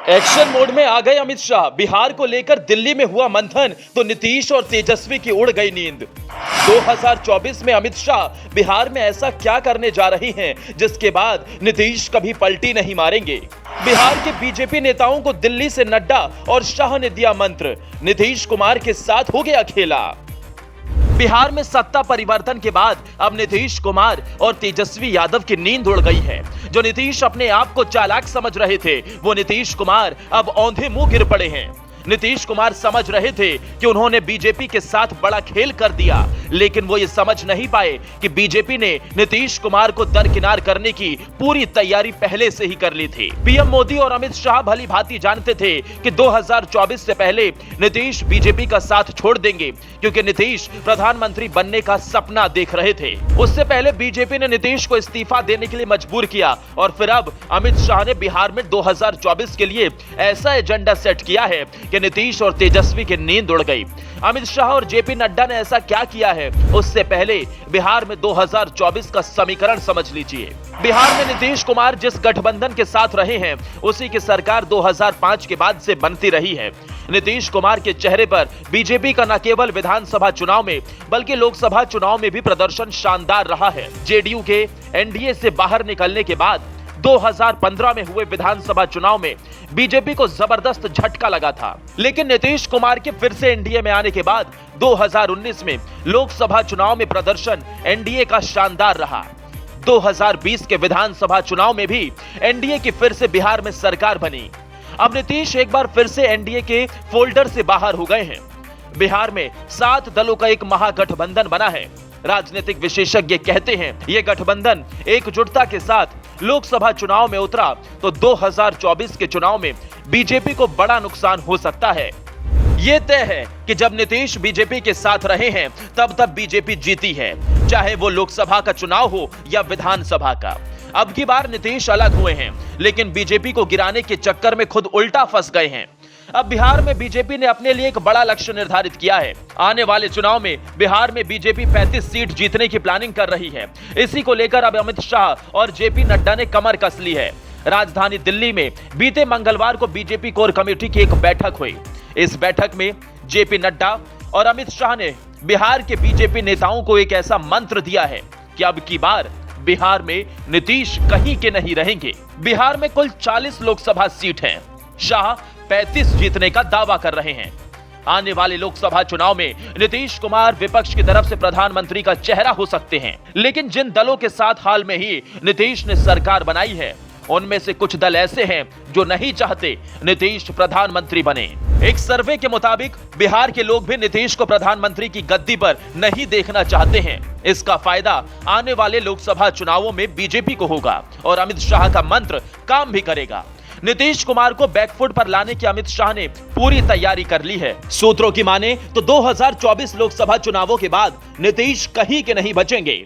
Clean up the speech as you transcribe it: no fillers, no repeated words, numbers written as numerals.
Action mode में आ गए अमित शाह। बिहार को लेकर दिल्ली में हुआ मंथन तो नीतीश और तेजस्वी की उड़ गई नींद। 2024 में अमित शाह बिहार में ऐसा क्या करने जा रही हैं जिसके बाद नीतीश कभी पलटी नहीं मारेंगे। बिहार के बीजेपी नेताओं को दिल्ली से नड्डा और शाह ने दिया मंत्र, नीतीश कुमार के साथ हो गया खेला। बिहार में सत्ता परिवर्तन के बाद अब नीतीश कुमार और तेजस्वी यादव की नींद उड़ गई है। जो नीतीश अपने आप को चालाक समझ रहे थे, वो नीतीश कुमार अब औंधे मुंह गिर पड़े हैं। नीतीश कुमार समझ रहे थे कि उन्होंने बीजेपी के साथ बड़ा खेल कर दिया, लेकिन वो ये समझ नहीं पाए कि बीजेपी ने नीतीश कुमार को दरकिनार करने की पूरी तैयारी पहले से ही कर ली थी। पीएम मोदी और अमित शाह भली भांति जानते थे कि 2024 से पहले नीतीश बीजेपी का साथ छोड़ देंगे, क्योंकि नीतीश प्रधानमंत्री बनने का सपना देख रहे थे। उससे पहले बीजेपी ने नीतीश को इस्तीफा देने के लिए मजबूर किया और फिर अब अमित शाह ने बिहार में 2024 के लिए ऐसा एजेंडा सेट किया है कि नीतीश और तेजस्वी की नींद उड़ गई। अमित शाह और जेपी नड्डा ने ऐसा क्या किया है, उससे पहले बिहार में 2024 का समीकरण समझ लीजिए। बिहार में नीतीश कुमार जिस गठबंधन के साथ रहे हैं, उसी की सरकार 2005 के बाद से बनती रही है। नीतीश कुमार के चेहरे पर बीजेपी का न केवल विधानसभा चुनाव में बल्कि लोकसभा चुनाव में भी प्रदर्शन शानदार रहा है। जेडीयू के एनडीए से बाहर निकलने के बाद 2015 में हुए विधानसभा चुनाव में बीजेपी को जबरदस्त झटका लगा था, लेकिन नीतीश कुमार के फिर से एनडीए में आने के बाद 2019 में लोकसभा चुनाव में प्रदर्शन एनडीए का शानदार रहा। 2020 के विधानसभा चुनाव में भी एनडीए की फिर से बिहार में सरकार बनी। अब नीतीश एक बार फिर से एनडीए के फोल्डर से बाहर हो गए हैं। बिहार में 7 दलों का एक महागठबंधन बना है। राजनीतिक विशेषज्ञ कहते हैं यह गठबंधन एकजुटता के साथ लोकसभा चुनाव में उतरा तो 2024 के चुनाव में बीजेपी को बड़ा नुकसान हो सकता है। यह तय है कि जब नीतीश बीजेपी के साथ रहे हैं तब बीजेपी जीती है, चाहे वो लोकसभा का चुनाव हो या विधानसभा का। अब की बार नीतीश अलग हुए हैं, लेकिन बीजेपी को गिराने के चक्कर में खुद उल्टा फंस गए हैं। अब बिहार में बीजेपी ने अपने लिए एक बड़ा लक्ष्य निर्धारित किया है। आने वाले चुनाव में बिहार में बीजेपी 35 सीट जीतने की प्लानिंग कर रही है। इसी को लेकर अब अमित शाह और जेपी नड्डा ने कमर कस ली है। राजधानी दिल्ली में बीते मंगलवार को बीजेपी कोर कमेटी की एक बैठक हुई। इस बैठक में जेपी नड्डा और अमित शाह ने बिहार के बीजेपी नेताओं को एक ऐसा मंत्र दिया है कि अब की बार बिहार में नीतीश कहीं के नहीं रहेंगे। बिहार में कुल 40 लोकसभा सीट हैं। शाह 35 जीतने का दावा कर रहे हैं। आने वाले लोकसभा चुनाव में नीतीश कुमार विपक्ष की तरफ से प्रधानमंत्री का चेहरा हो सकते हैं, लेकिन जिन दलों के साथ हाल में ही नीतीश ने सरकार बनाई है, उनमें से कुछ दल ऐसे हैं जो नहीं चाहते नीतीश प्रधानमंत्री बने। एक सर्वे के मुताबिक बिहार के लोग भी नीतीश को प्रधानमंत्री की गद्दी पर नहीं देखना चाहते हैं। इसका फायदा आने वाले लोकसभा चुनावों में बीजेपी को होगा और अमित शाह का मंत्र काम भी करेगा। नीतीश कुमार को बैकफुट पर लाने की अमित शाह ने पूरी तैयारी कर ली है। सूत्रों की माने तो 2024 लोकसभा चुनावों के बाद नीतीश कहीं के नहीं बचेंगे।